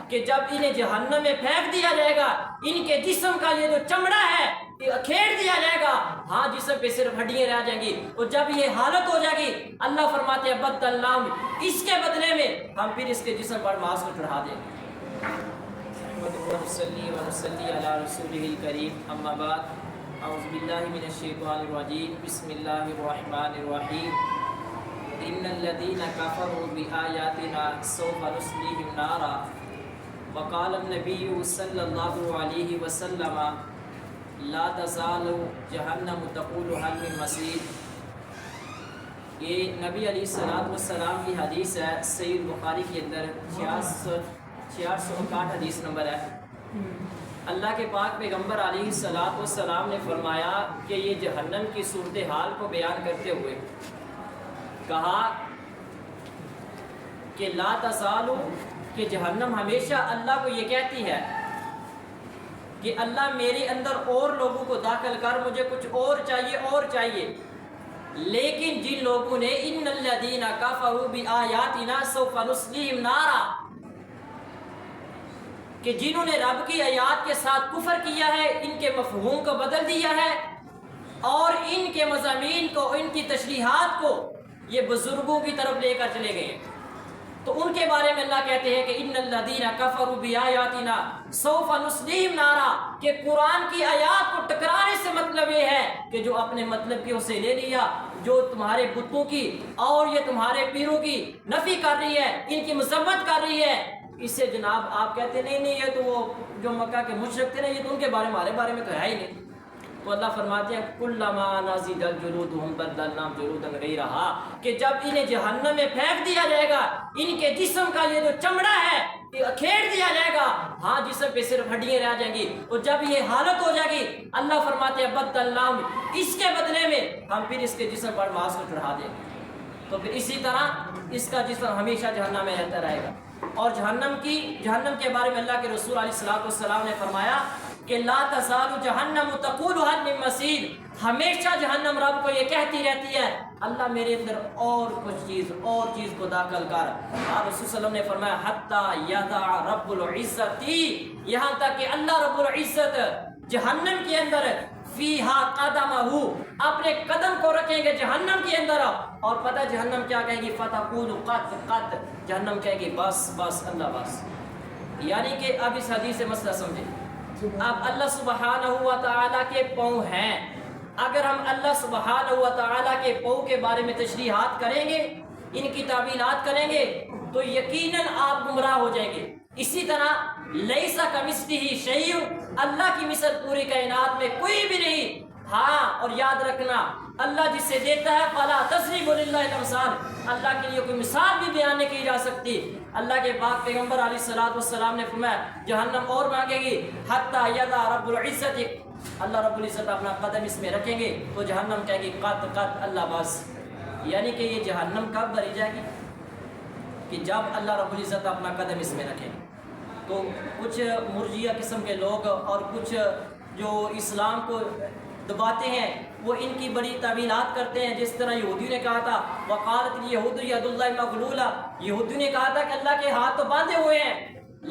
کہ جب انہیں جہنم میں پھینک دیا جائے گا ان کے جسم کا یہ جو چمڑا ہے کھیڑ دیا جائے گا، ہاں جسم پہ صرف ہڈیاں رہ جائیں گی، اور جب یہ حالت ہو جائے گی اللہ فرماتے ہیں بدلناہم، اس کے بدلے میں ہم پھر اس کے جسم پر ماس کو چڑھا دیں گے۔ صلی علی رسولہ الکریم، اما بعد، اعوذ باللہ من الشیطان الرجیم، بسم اللہ الرحمن الرحیم، ان الذین کفروا بآیاتنا سوف نصلیہم نارا، وقال النبی صلی اللہ علیہ وسلم لا تزال جہنم تقول هل من مزید۔ یہ نبی علیہ السلام کی حدیث ہے، صحیح بخاری کے اندر 668 حدیث نمبر ہے۔ اللہ کے پاک پیغمبر علیہ السلام نے فرمایا کہ یہ جہنم کی صورتحال کو بیان کرتے ہوئے کہا کہ لا تزال، کہ جہنم ہمیشہ اللہ کو یہ کہتی ہے کہ اللہ میرے اندر اور لوگوں کو داخل کر، مجھے کچھ اور چاہیے، لیکن جن لوگوں نے ان الذین کفروا بآیاتنا سوف نصلیہم نارا، کہ جنہوں نے رب کی آیات کے ساتھ کفر کیا ہے، ان کے مفہوم کو بدل دیا ہے اور ان کے مضامین کو، ان کی تشریحات کو یہ بزرگوں کی طرف لے کر چلے گئے، تو ان کے بارے میں اللہ کہتے ہیں کہ ان الذین کفروا بآیاتنا سوف نصلیہم نارا، کہ قرآن کی آیات کو ٹکرانے سے مطلب یہ ہے کہ جو اپنے مطلب کی اسے لے لیا، جو تمہارے بتوں کی اور یہ تمہارے پیروں کی نفی کر رہی ہے، ان کی مذمت کر رہی ہے، اس سے جناب آپ کہتے نہیں یہ تو وہ جو مکہ کے مشرک تھے نا، یہ تو ان کے بارے میں، ہمارے بارے میں تو ہے ہی نہیں۔ تو اللہ فرماتے ہیں کلما نضجت جلودہم بدلناہم جلودا غیرہا، کہ جب انہیں جہنم میں پھینک دیا جائے گا ان کے جسم کا یہ جو چمڑا ہے کھیڑ دیا جائے گا، ہاں جسم پہ صرف ہڈیاں رہ جائیں گی، اور جب یہ حالت ہو جائے گی اللہ فرماتے ہیں بدلناہم، اس کے بدلے میں ہم پھر اس کے جسم پر ماس کو چڑھا دیں گے، تو پھر اسی طرح اس کا جسم ہمیشہ جہنم میں رہتا رہے گا۔ اور جہنم کے بارے میں اللہ کے رسول علیہ السلام نے فرمایا کہ لا تزال جہنم تقول هل من مزید، ہمیشہ جہنم رب کو یہ کہتی رہتی ہے اللہ میرے اندر اور کچھ چیز کو داخل کر۔ آپ رسول صلی اللہ علیہ وسلم نے فرمایا حتی یضع رب العزت، یہاں تک کہ اللہ رب العزت جہنم کے اندر فیہا قدمہ، اپنے قدم کو رکھیں گے جہنم کے اندر، اور پتہ جہنم کیا کہے گی فتقول قد قد، جہنم کہے گی بس بس اللہ بس۔ یعنی کہ اب اس حدیث سے مسئلہ سمجھیں، اب اللہ سبحانہ و تعالیٰ کے پاؤں ہیں، اگر ہم اللہ سبحانہ و تعالیٰ کے پاؤں کے بارے میں تشریحات کریں گے، ان کی تعویلات کریں گے، تو یقیناً آپ گمراہ ہو جائیں گے۔ اسی طرح لیسا کمثلہ شیء، اللہ کی مثل پوری کائنات میں کوئی بھی نہیں، ہاں اور یاد رکھنا اللہ جس سے دیتا ہے فلا تضربوا للہ الامثال، اللہ کے لیے کوئی مثال بھی بیان نہیں کی جا سکتی۔ اللہ کے پاک پیغمبر علیہ السلام نے فرمایا جہنم اور مانگے گی حتی یضع رب العزت، اللہ رب العزت اپنا قدم اس میں رکھیں گے تو جہنم کہے گی قط قط اللہ بس۔ یعنی کہ یہ جہنم کب بھری جائے گی کہ جب اللہ رب العزت اپنا قدم اس میں رکھے گا۔ تو کچھ مرجیہ قسم کے لوگ اور کچھ جو اسلام کو دباتے ہیں وہ ان کی بڑی تعویلات کرتے ہیں، جس طرح یہودیوں نے کہا تھا وقالت الیہود ید اللہ مغلولہ، یہودیوں نے کہا تھا کہ اللہ کے ہاتھ تو باندھے ہوئے ہیں،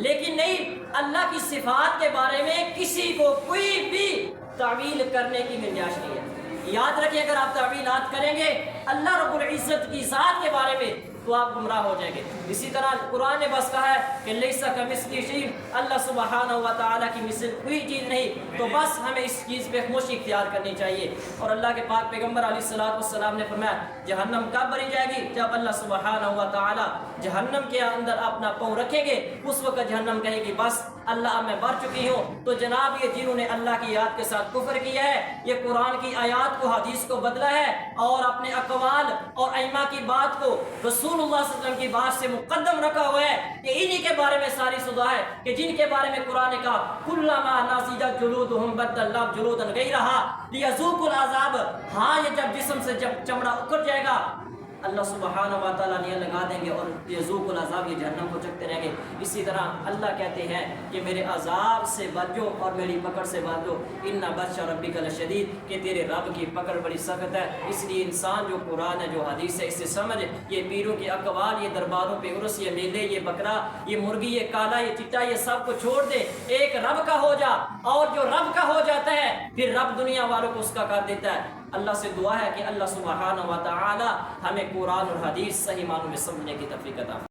لیکن نہیں، اللہ کی صفات کے بارے میں کسی کو کوئی بھی تعویل کرنے کی گنجائش نہیں ہے۔ یاد رکھیں اگر آپ تعویلات کریں گے اللہ رب العزت کی ذات کے بارے میں تو آپ گمراہ ہو جائیں گے۔ اسی طرح قرآن نے بس کہا ہے کہ لیسا کمثلہ شیء، اللہ سبحانہ و تعالیٰ کی مثل کوئی چیز نہیں، تو بس ہمیں اس چیز پہ خاموشی اختیار کرنی چاہیے۔ اور اللہ کے پاک پیغمبر علیہ السلام نے فرمایا جہنم کب بھری جائے گی جب اللہ سبحانہ و تعالیٰ جہنم کے اندر اپنا پاؤں رکھیں گے، اس وقت جہنم کہے گی بس اللہ میں بھر چکی ہوں۔ تو جناب یہ جنہوں نے اللہ کی آیات کے ساتھ کفر کیا ہے، یہ قرآن کی آیات کو حدیث کو بدلا ہے اور اپنے اقوال اور ائمہ کی بات کو رسول اللہ صلی اللہ علیہ وسلم کی بات سے مقدم رکھا ہوا ہے کہ انہی کے بارے میں ساری سزا ہے، کہ جن کے بارے میں قرآن نے کہا کلما نضجت جلودہم بدلناہم جلودا غیرہا لیذوقوا العذاب، ہاں یہ جب جسم سے جب چمڑا اکھڑ جائے گا اللہ سبحانہ و تعالیٰ نے لگا دیں گے اور یہ ذوق العذاب، یہ جہنم کو چکتے رہیں گے۔ اسی طرح اللہ کہتے ہیں کہ میرے عذاب سے بچو اور میری پکڑ سے بچو، ان بطش ربک لشدید، کہ تیرے رب کی پکڑ بڑی سخت ہے۔ اس لیے انسان جو قرآن ہے، جو حدیث ہے، اس سے سمجھ، یہ پیروں کے اقوال، یہ درباروں پہ عرس، یہ میلے، یہ بکرا، یہ مرغی، یہ کالا، یہ چٹا، یہ سب کو چھوڑ دے، ایک رب کا ہو جا، اور جو رب کا ہو جاتا ہے پھر رب دنیا والوں کو اس کا کر دیتا ہے۔ اللہ سے دعا ہے کہ اللہ سبحانہ و تعالی ہمیں قرآن اور حدیث صحیح معنوں میں سمجھنے کی توفیق عطا فرمائے۔